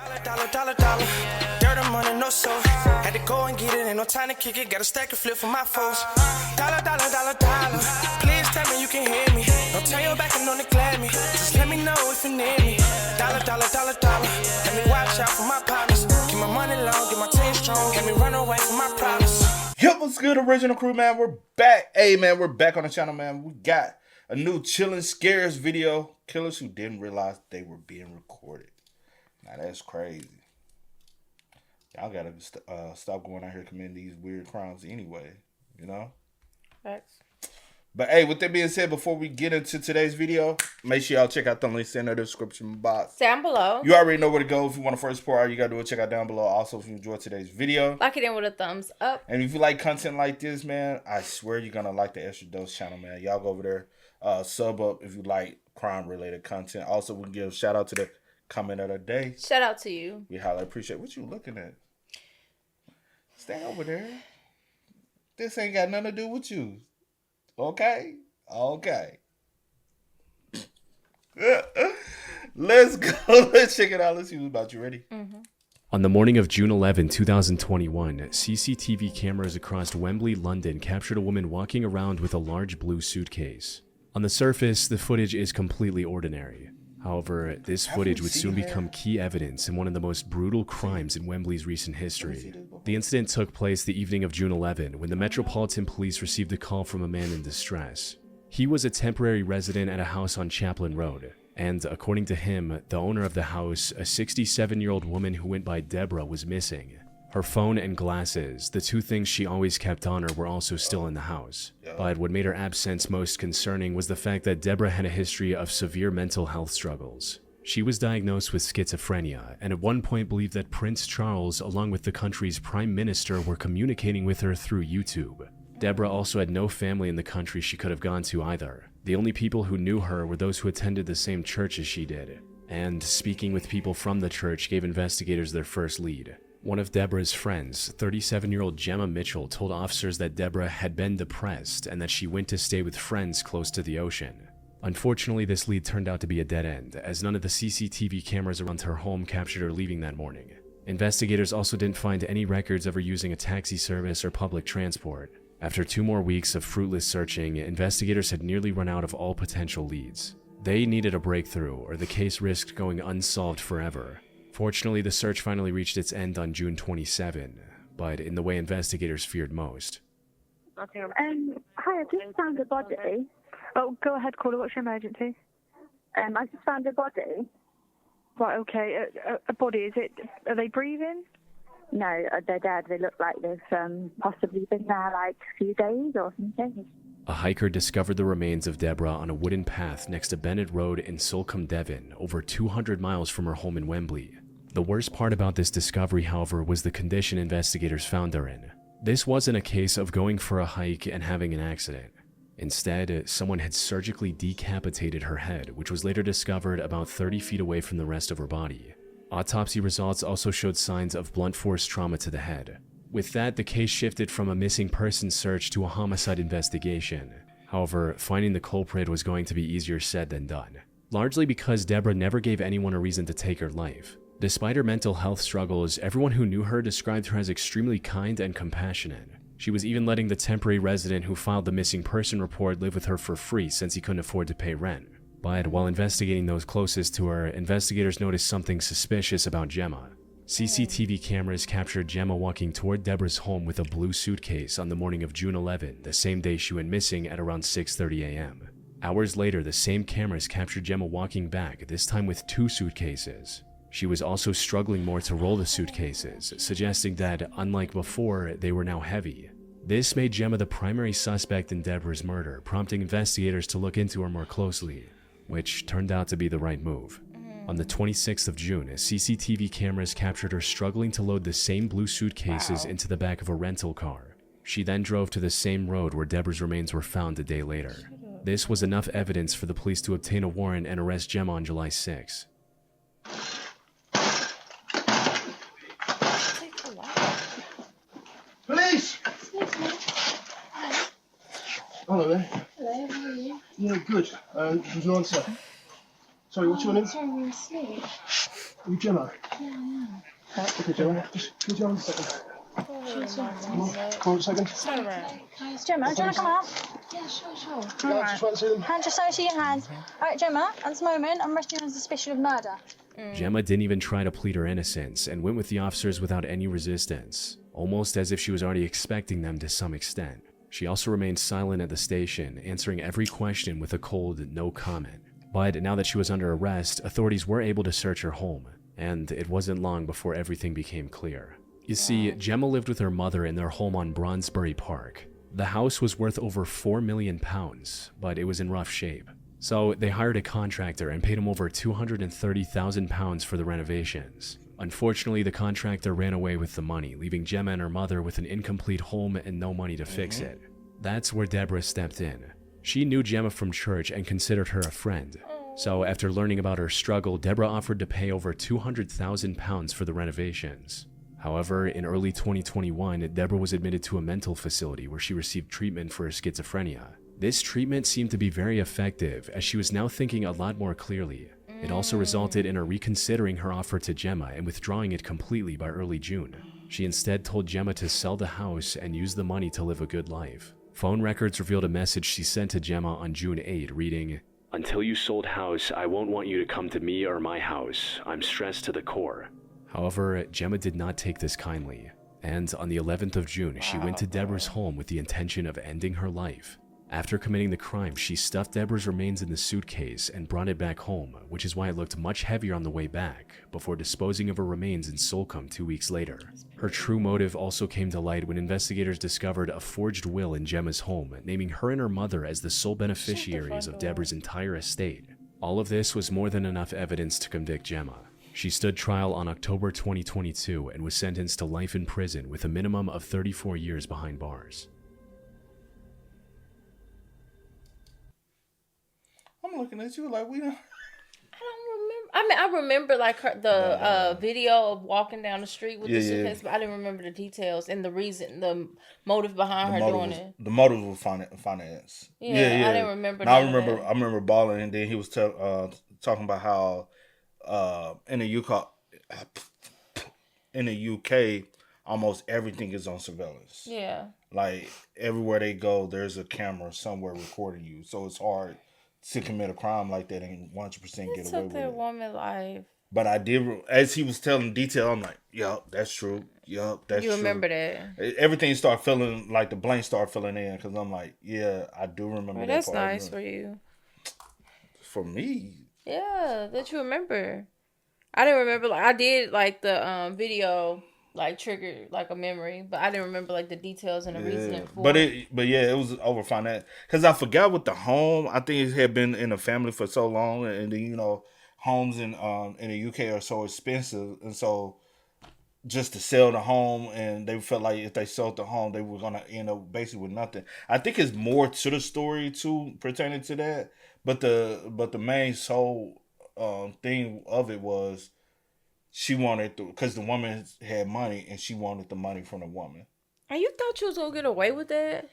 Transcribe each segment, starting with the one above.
Dollar. Dirt and money, no soul. Had to go and get it, ain't no time to kick it. Got a stack and flip for my foes. Dollar. Please tell me you can hear me. Don't turn your back and don't neglect me. Just let me know if you need me. Dollar. Let me watch out for my partners. Keep my money long, get my team strong. Let me run away from my problems. Yo, what's good, original crew, man? We're back. Hey, man, we're back on the channel, man. We got a new Chillin' Scares video. Killers who didn't realize they were being recorded. Now, that's crazy. Y'all gotta stop going out here committing these weird crimes anyway, you know? Facts. But hey, with that being said, before we get into today's video, make sure y'all check out the links in the description box. Down below. You already know where to go. If you want to first support, all you gotta do is check out down below. Also, if you enjoyed today's video, like it in with a thumbs up. And if you like content like this, man, I swear you're gonna like the Extra Dose channel, man. Y'all go over there, sub up if you like crime-related content. Also, we can give a shout out to the comment of the day. Shout out to you. We highly appreciate what you looking at. Stay over there. This ain't got nothing to do with you. Okay? Let's go. Let's check it out. Let's see what's about. You ready? Mm-hmm. On the morning of June 11, 2021, CCTV cameras across Wembley, London captured a woman walking around with a large blue suitcase. On the surface, the footage is completely ordinary. However, this footage would soon become key evidence in one of the most brutal crimes in Wembley's recent history. The incident took place the evening of June 11 when the Metropolitan Police received a call from a man in distress. He was a temporary resident at a house on Chaplin Road, and according to him, the owner of the house, a 67-year-old woman who went by Deborah, was missing. Her phone and glasses, the two things she always kept on her, were also still in the house. But what made her absence most concerning was the fact that Deborah had a history of severe mental health struggles. She was diagnosed with schizophrenia, and at one point believed that Prince Charles, along with the country's prime minister, were communicating with her through YouTube. Deborah also had no family in the country she could have gone to either. The only people who knew her were those who attended the same church as she did. And speaking with people from the church gave investigators their first lead. One of Deborah's friends, 37-year-old Jemma Mitchell, told officers that Deborah had been depressed and that she went to stay with friends close to the ocean. Unfortunately, this lead turned out to be a dead end, as none of the CCTV cameras around her home captured her leaving that morning. Investigators also didn't find any records of her using a taxi service or public transport. After 2 more weeks of fruitless searching, investigators had nearly run out of all potential leads. They needed a breakthrough, or the case risked going unsolved forever. Fortunately, the search finally reached its end on June 27, but in the way investigators feared most. Hi, I just found a body. Oh, go ahead, caller. What's your emergency? I just found a body. Right, okay. A body, is it? Are they breathing? No, they're dead. They look like they've possibly been there like a few days or something. A hiker discovered the remains of Deborah on a wooden path next to Bennett Road in Sulcombe, Devon, over 200 miles from her home in Wembley. The worst part about this discovery, however, was the condition investigators found her in. This wasn't a case of going for a hike and having an accident. Instead, someone had surgically decapitated her head, which was later discovered about 30 feet away from the rest of her body. Autopsy results also showed signs of blunt force trauma to the head. With that, the case shifted from a missing person search to a homicide investigation. However, finding the culprit was going to be easier said than done, largely because Deborah never gave anyone a reason to take her life. Despite her mental health struggles, everyone who knew her described her as extremely kind and compassionate. She was even letting the temporary resident who filed the missing person report live with her for free since he couldn't afford to pay rent. But while investigating those closest to her, investigators noticed something suspicious about Jemma. CCTV cameras captured Jemma walking toward Deborah's home with a blue suitcase on the morning of June 11, the same day she went missing at around 6:30 a.m. Hours later, the same cameras captured Jemma walking back, this time with 2 suitcases. She was also struggling more to roll the suitcases, suggesting that, unlike before, they were now heavy. This made Jemma the primary suspect in Deborah's murder, prompting investigators to look into her more closely, which turned out to be the right move. On the 26th of June, CCTV cameras captured her struggling to load the same blue suitcases into the back of a rental car. She then drove to the same road where Deborah's remains were found a day later. This was enough evidence for the police to obtain a warrant and arrest Jemma on July 6. Police! Hello there. Hello, how are you? Yeah, good. There's no answer. Sorry, what's your name? Sorry, I'm asleep. Are you Jemma? Yeah, I am. Okay, Jemma, just can you hold a second? Come on a second. Turn around. Gemma, do you want to come out? Yeah, sure. All Yeah, I right. just want to see them. Hand, just so I see your hands. All right, Gemma, at this moment, I'm arresting you on suspicion of murder. Jemma didn't even try to plead her innocence and went with the officers without any resistance, almost as if she was already expecting them to some extent. She also remained silent at the station, answering every question with a cold no comment. But now that she was under arrest, authorities were able to search her home, and it wasn't long before everything became clear. You see, Jemma lived with her mother in their home on Bronsbury Park. The house was worth over £4 million, but it was in rough shape. So they hired a contractor and paid him over £230,000 for the renovations. Unfortunately, the contractor ran away with the money, leaving Jemma and her mother with an incomplete home and no money to fix it. That's where Deborah stepped in. She knew Jemma from church and considered her a friend. So after learning about her struggle, Deborah offered to pay over £200,000 for the renovations. However, in early 2021, Deborah was admitted to a mental facility where she received treatment for her schizophrenia. This treatment seemed to be very effective, as she was now thinking a lot more clearly. It also resulted in her reconsidering her offer to Jemma and withdrawing it completely by early June. She instead told Jemma to sell the house and use the money to live a good life. Phone records revealed a message she sent to Jemma on June 8, reading, "Until you sold house, I won't want you to come to me or my house. I'm stressed to the core." However, Jemma did not take this kindly, and on the 11th of June, she went to Deborah's home with the intention of ending her life. After committing the crime, she stuffed Deborah's remains in the suitcase and brought it back home, which is why it looked much heavier on the way back, before disposing of her remains in Solcombe 2 weeks later. Her true motive also came to light when investigators discovered a forged will in Jemma's home, naming her and her mother as the sole beneficiaries of Deborah's entire estate. All of this was more than enough evidence to convict Jemma. She stood trial on October 2022 and was sentenced to life in prison with a minimum of 34 years behind bars. I'm looking at you like we don't. I don't remember. I mean, I remember like the video of walking down the street with the suitcase, but I didn't remember the details and the reason, the motive behind her doing it. The motive was finance. Yeah, I didn't remember. Now I remember balling, and then he was talking about how in the UK, almost everything is on surveillance. Yeah. Like everywhere they go, there's a camera somewhere recording you, so it's hard to commit a crime like that and 100% get away with their it. woman life. But I did, as he was telling detail, I'm like, yup, that's true. Yup, that's true. You remember that? Everything started feeling like the blanks started filling in because I'm like, yeah, I do remember that That's part. nice for you. For me. Yeah, that you remember. I didn't remember. Like I did, like the video, like triggered like a memory, but I didn't remember like the details and the reasoning for it. But yeah, it was over finance because I forgot with the home. I think it had been in the family for so long, and then homes in the UK are so expensive, and so just to sell the home, and they felt like if they sold the home, they were gonna end up basically with nothing. I think it's more to the story too pertaining to that, but the main sole thing of it was she wanted because the woman had money and she wanted the money from the woman. And you thought you was gonna get away with that?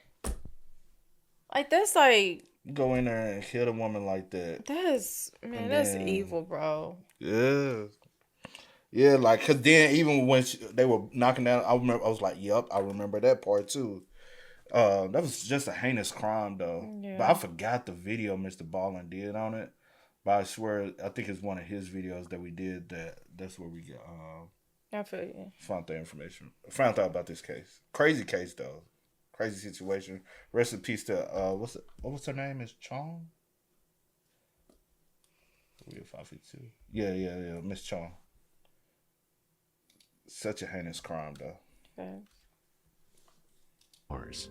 Like that's like go in there and kill a woman like that. That's evil, bro. Yeah, like cause then even when they were knocking down, I was like, "Yup, I remember that part too." That was just a heinous crime though. Yeah. But I forgot the video Mr. Ballin did on it. But I swear, I think it's one of his videos that we did. That's where we got. I feel you. Found that information. Found out about this case. Crazy case though. Crazy situation. Rest in peace to what's her name? Is Chong? We at 552. Yeah. Miss Chong. Such a heinous crime though. Okay. Bars.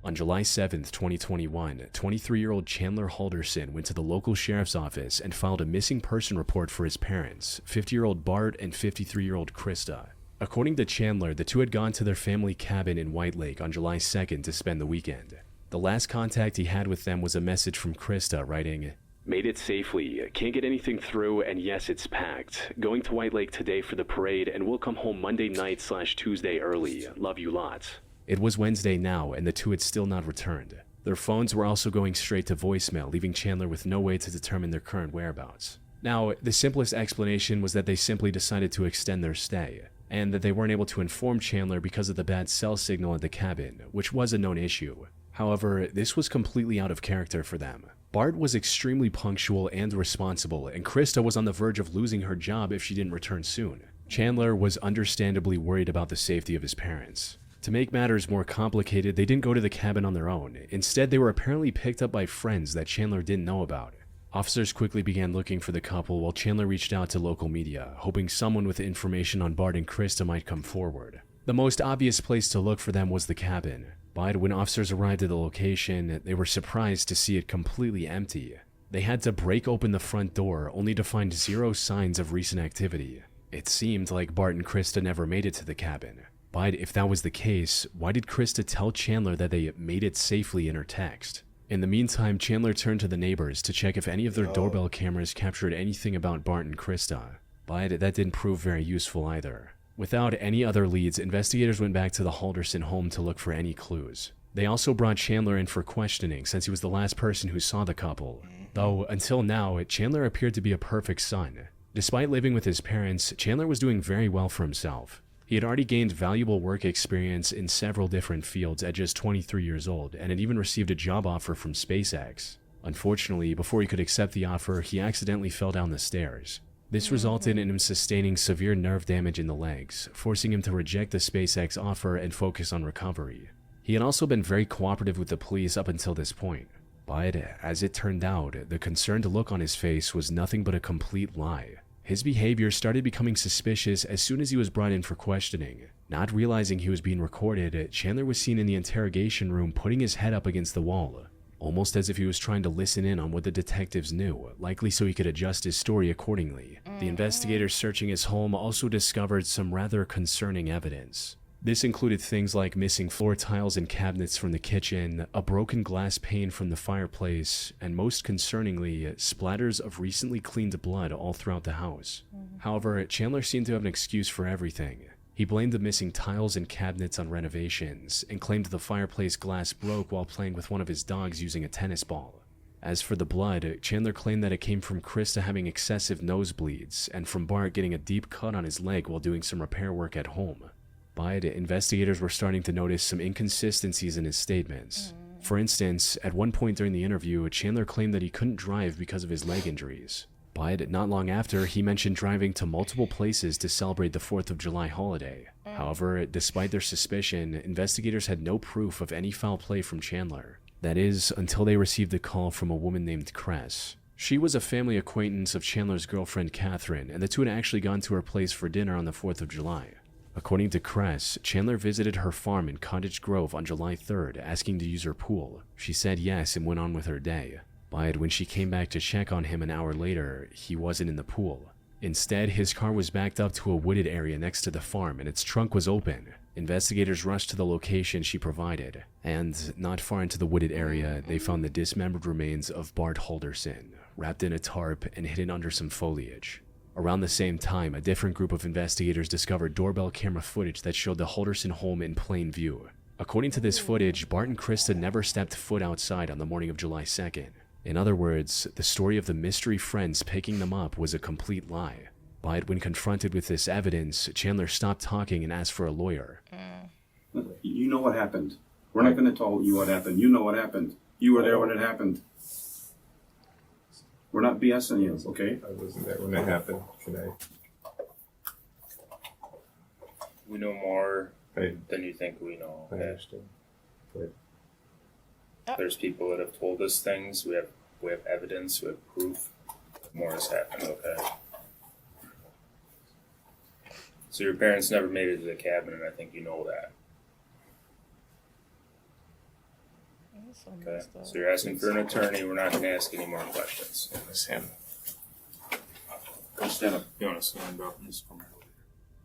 On July 7th, 2021, 23-year-old Chandler Halderson went to the local sheriff's office and filed a missing person report for his parents, 50-year-old Bart and 53-year-old Krista. According to Chandler, the two had gone to their family cabin in White Lake on July 2nd to spend the weekend. The last contact he had with them was a message from Krista writing, "Made it safely, can't get anything through, and yes, it's packed. Going to White Lake today for the parade, and we'll come home Monday night/Tuesday early. Love you lots." It was Wednesday now, and the two had still not returned. Their phones were also going straight to voicemail, leaving Chandler with no way to determine their current whereabouts. Now, the simplest explanation was that they simply decided to extend their stay, and that they weren't able to inform Chandler because of the bad cell signal at the cabin, which was a known issue. However, this was completely out of character for them. Bart was extremely punctual and responsible, and Krista was on the verge of losing her job if she didn't return soon. Chandler was understandably worried about the safety of his parents. To make matters more complicated, they didn't go to the cabin on their own. Instead, they were apparently picked up by friends that Chandler didn't know about. Officers quickly began looking for the couple while Chandler reached out to local media, hoping someone with information on Bart and Krista might come forward. The most obvious place to look for them was the cabin, but when officers arrived at the location, they were surprised to see it completely empty. They had to break open the front door only to find zero signs of recent activity. It seemed like Bart and Krista never made it to the cabin. But if that was the case, why did Krista tell Chandler that they made it safely in her text? In the meantime, Chandler turned to the neighbors to check if any of their doorbell cameras captured anything about Bart and Krista, but that didn't prove very useful either. Without any other leads, investigators went back to the Halderson home to look for any clues. They also brought Chandler in for questioning since he was the last person who saw the couple. Though, until now, Chandler appeared to be a perfect son. Despite living with his parents, Chandler was doing very well for himself. He had already gained valuable work experience in several different fields at just 23 years old, and had even received a job offer from SpaceX. Unfortunately, before he could accept the offer, he accidentally fell down the stairs. This resulted in him sustaining severe nerve damage in the legs, forcing him to reject the SpaceX offer and focus on recovery. He had also been very cooperative with the police up until this point, but as it turned out, the concerned look on his face was nothing but a complete lie. His behavior started becoming suspicious as soon as he was brought in for questioning. Not realizing he was being recorded, Chandler was seen in the interrogation room putting his head up against the wall, almost as if he was trying to listen in on what the detectives knew, likely so he could adjust his story accordingly. The investigators searching his home also discovered some rather concerning evidence. This included things like missing floor tiles and cabinets from the kitchen, a broken glass pane from the fireplace, and most concerningly, splatters of recently cleaned blood all throughout the house. However, Chandler seemed to have an excuse for everything. He blamed the missing tiles and cabinets on renovations, and claimed the fireplace glass broke while playing with one of his dogs using a tennis ball. As for the blood, Chandler claimed that it came from Krista having excessive nosebleeds, and from Bart getting a deep cut on his leg while doing some repair work at home. But investigators were starting to notice some inconsistencies in his statements. For instance, at one point during the interview, Chandler claimed that he couldn't drive because of his leg injuries. But not long after, he mentioned driving to multiple places to celebrate the 4th of July holiday. However, despite their suspicion, investigators had no proof of any foul play from Chandler. That is, until they received a call from a woman named Cress. She was a family acquaintance of Chandler's girlfriend Catherine, and the two had actually gone to her place for dinner on the 4th of July. According to Cress, Chandler visited her farm in Cottage Grove on July 3rd, asking to use her pool. She said yes and went on with her day. But when she came back to check on him an hour later, he wasn't in the pool. Instead, his car was backed up to a wooded area next to the farm and its trunk was open. Investigators rushed to the location she provided, and not far into the wooded area, they found the dismembered remains of Bart Halderson, wrapped in a tarp and hidden under some foliage. Around the same time, a different group of investigators discovered doorbell camera footage that showed the Halderson home in plain view. According to this footage, Bart and Krista never stepped foot outside on the morning of July 2nd. In other words, the story of the mystery friends picking them up was a complete lie. But when confronted with this evidence, Chandler stopped talking and asked for a lawyer. You know what happened. We're not going to tell you what happened. You know what happened. You were there when it happened. We're not BSing you, okay? I wasn't there when it happened today. We know more than you think we know. I understand. But there's people that have told us things. We have evidence. We have proof. More has happened. Okay. So your parents never made it to the cabin, and I think you know that. Okay. So you're asking for an attorney. We're not going to ask any more questions. Sam, Go stand up. You want to stand up and just come here?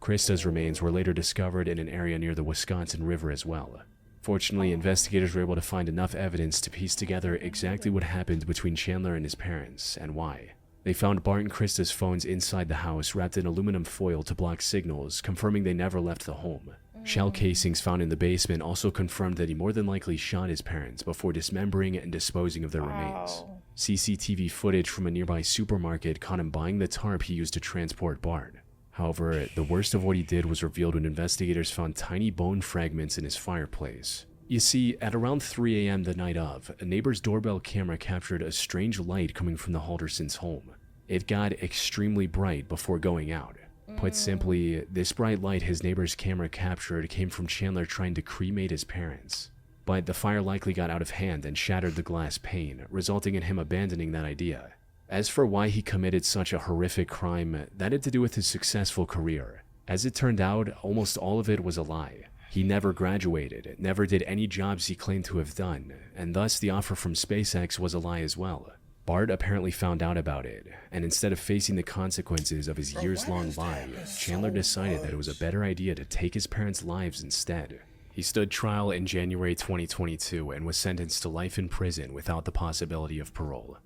Krista's remains were later discovered in an area near the Wisconsin River as well. Fortunately, investigators were able to find enough evidence to piece together exactly what happened between Chandler and his parents, and why. They found Bart and Krista's phones inside the house wrapped in aluminum foil to block signals, confirming they never left the home. Shell casings found in the basement also confirmed that he more than likely shot his parents before dismembering and disposing of their remains. CCTV footage from a nearby supermarket caught him buying the tarp he used to transport Bart. However, the worst of what he did was revealed when investigators found tiny bone fragments in his fireplace. You see, at around 3 a.m. the night of, a neighbor's doorbell camera captured a strange light coming from the Haldersons' home. It got extremely bright before going out. Put simply, this bright light his neighbor's camera captured came from Chandler trying to cremate his parents. But the fire likely got out of hand and shattered the glass pane, resulting in him abandoning that idea. As for why he committed such a horrific crime, that had to do with his successful career. As it turned out, almost all of it was a lie. He never graduated, never did any jobs he claimed to have done, and thus the offer from SpaceX was a lie as well. Bart apparently found out about it, and instead of facing the consequences of his years-long lie, Chandler decided that it was a better idea to take his parents' lives instead. He stood trial in January 2022 and was sentenced to life in prison without the possibility of parole.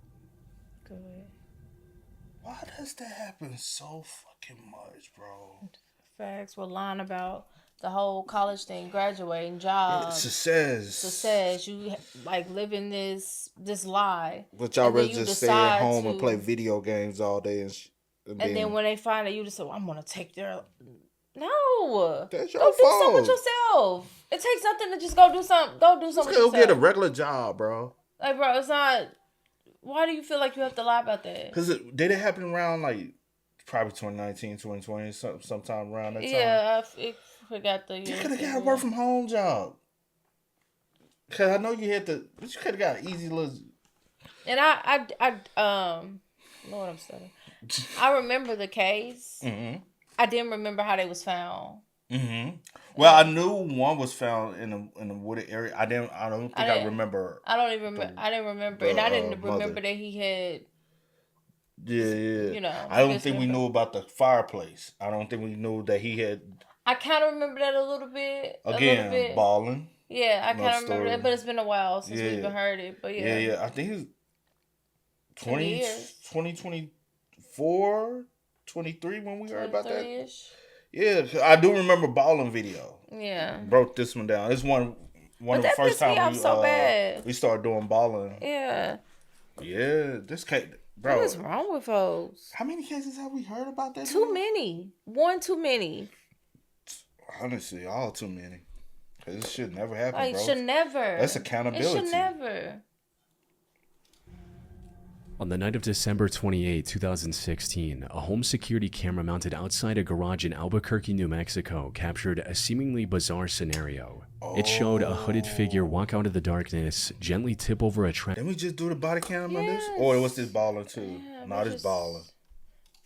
Good. Why does that happen so fucking much, bro? Facts. We're lying about the whole college thing, graduating, jobs, success. You like living this lie. But y'all rather just stay at home to, and play video games all day and then when they find out, you just say, well, "I'm gonna take their." No, that's your go fault. do something with yourself. It takes nothing to just go do something. Go do something. Just go get a regular job, bro. Like, bro, it's not. Why do you feel like you have to lie about that? Because did it happen around like probably 2019, 2020, sometime around that time? Yeah, I forgot the year. You could have got a work from home job. Because I know you had to, but you could have got an easy little. And Lord, I'm stuttering. I remember the case. Mm-hmm. I didn't remember how they was found. Mm-hmm. Well, I knew one was found in a wooded area. I don't think I remember. I don't even remember. I didn't remember, and I didn't remember that he had. Yeah. You know, I don't think we knew about the fireplace. I don't think we knew that he had. I kind of remember that a little bit. Again, balling. Yeah, I kind of remember that, but it's been a while since we even heard it. But yeah. Yeah. I think it was 2024, 23 when we heard about that. Yeah, I do remember balling video. Yeah. Broke this one down. It's one of the first times we started doing balling. Yeah. Yeah, this case, bro. What is wrong with folks? How many cases have we heard about that? Too many. One too many. Honestly, all too many. Cause it should never happen, like, bro. Should never. That's accountability. It should never. On the night of December 28, 2016, a home security camera mounted outside a garage in Albuquerque, New Mexico, captured a seemingly bizarre scenario. It showed a hooded figure walk out of the darkness, gently tip over a trash. Didn't we just do the body cam on this? Or was this balling too? Yeah, no, this balling.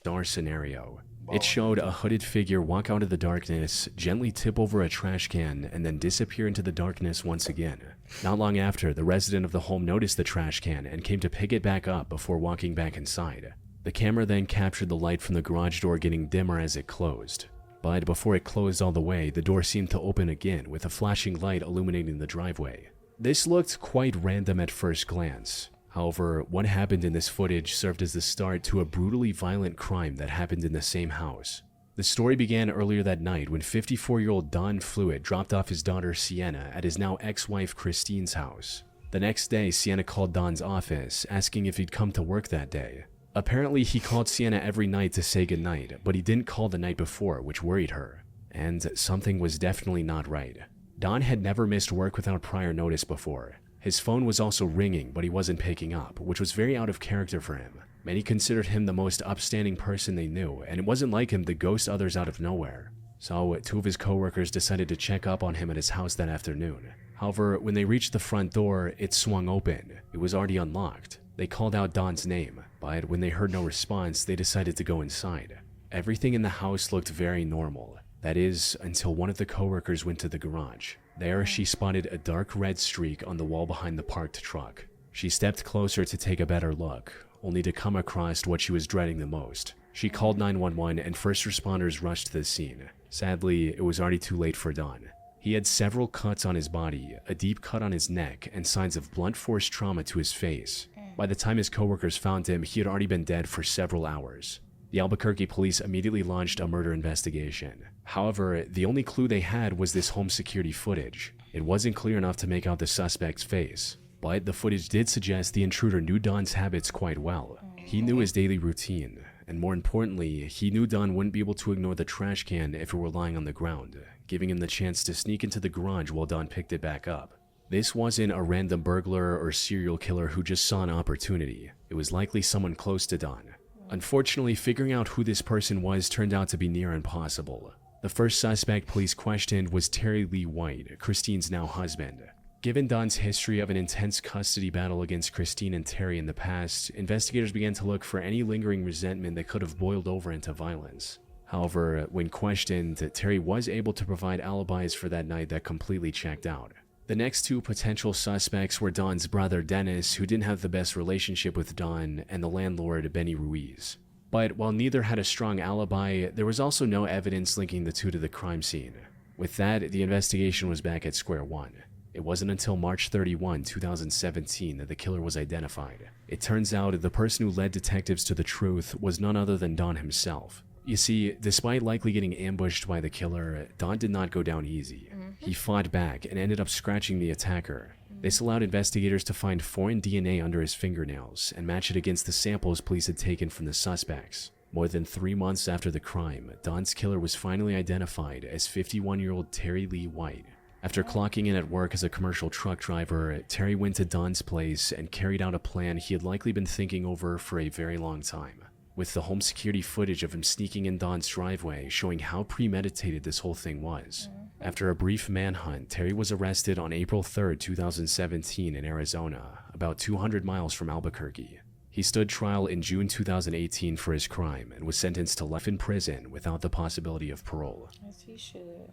Bizarre scenario. It showed a hooded figure walk out of the darkness, gently tip over a trash can, and then disappear into the darkness once again. Not long after, the resident of the home noticed the trash can and came to pick it back up before walking back inside. The camera then captured the light from the garage door getting dimmer as it closed. But before it closed all the way, the door seemed to open again with a flashing light illuminating the driveway. This looked quite random at first glance. However, what happened in this footage served as the start to a brutally violent crime that happened in the same house. The story began earlier that night when 54-year-old Don Fluid dropped off his daughter Sienna at his now ex-wife Christine's house. The next day, Sienna called Don's office, asking if he'd come to work that day. Apparently, he called Sienna every night to say goodnight, but he didn't call the night before, which worried her. And something was definitely not right. Don had never missed work without prior notice before. His phone was also ringing, but he wasn't picking up, which was very out of character for him. Many considered him the most upstanding person they knew, and it wasn't like him to ghost others out of nowhere. So, two of his coworkers decided to check up on him at his house that afternoon. However, when they reached the front door, it swung open. It was already unlocked. They called out Don's name, but when they heard no response, they decided to go inside. Everything in the house looked very normal. That is, until one of the coworkers went to the garage. There, she spotted a dark red streak on the wall behind the parked truck. She stepped closer to take a better look, only to come across what she was dreading the most. She called 911 and first responders rushed to the scene. Sadly, it was already too late for Don. He had several cuts on his body, a deep cut on his neck, and signs of blunt force trauma to his face. By the time his coworkers found him, he had already been dead for several hours. The Albuquerque police immediately launched a murder investigation. However, the only clue they had was this home security footage. It wasn't clear enough to make out the suspect's face. But the footage did suggest the intruder knew Don's habits quite well. He knew his daily routine, and more importantly, he knew Don wouldn't be able to ignore the trash can if it were lying on the ground, giving him the chance to sneak into the garage while Don picked it back up. This wasn't a random burglar or serial killer who just saw an opportunity. It was likely someone close to Don. Unfortunately, figuring out who this person was turned out to be near impossible. The first suspect police questioned was Terry Lee White, Christine's now husband. Given Don's history of an intense custody battle against Christine and Terry in the past, investigators began to look for any lingering resentment that could have boiled over into violence. However, when questioned, Terry was able to provide alibis for that night that completely checked out. The next two potential suspects were Don's brother Dennis, who didn't have the best relationship with Don, and the landlord Benny Ruiz. But while neither had a strong alibi, there was also no evidence linking the two to the crime scene. With that, the investigation was back at square one. It wasn't until March 31, 2017 that the killer was identified. It turns out the person who led detectives to the truth was none other than Don himself. You see, despite likely getting ambushed by the killer, Don did not go down easy. He fought back and ended up scratching the attacker. This allowed investigators to find foreign DNA under his fingernails and match it against the samples police had taken from the suspects. More than 3 months after the crime, Don's killer was finally identified as 51-year-old Terry Lee White. After clocking in at work as a commercial truck driver, Terry went to Don's place and carried out a plan he had likely been thinking over for a very long time. With the home security footage of him sneaking in Don's driveway showing how premeditated this whole thing was. After a brief manhunt, Terry was arrested on April 3, 2017 in Arizona, about 200 miles from Albuquerque. He stood trial in June 2018 for his crime and was sentenced to life in prison without the possibility of parole. As he should.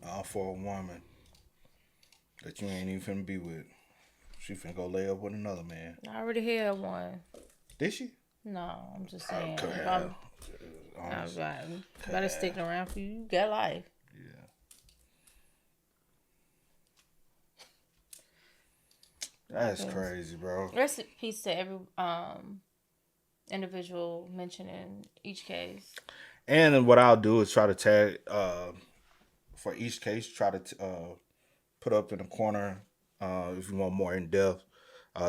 All for a woman that you ain't even finna be with. She finna go lay up with another man. I already had one. Did she? No, I'm just saying. Okay. If I'm better sticking around for you. You got life. Yeah. That's crazy, bro. Rest in peace to every individual mentioned in each case. And what I'll do is try to tag for each case. Try to put up in the corner if you want more in depth.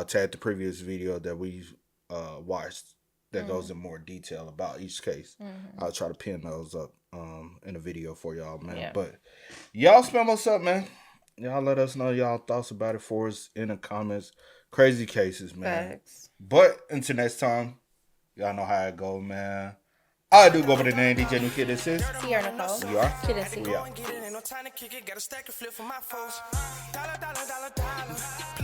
Tag the previous video that we watched that goes in more detail about each case. I'll try to pin those up in a video for y'all, man. Yeah. But y'all spam us up, man. Y'all let us know y'all thoughts about it for us in the comments. Crazy cases, man. Facts. But until next time, y'all know how it go, man. I do go by the name DJ New Kid. This is Sierra Nicole. We are. Kid and C. We are. Ain't no time to kick it, got a stack of flip for my foes. Dollar, dollar, dollar, dollar.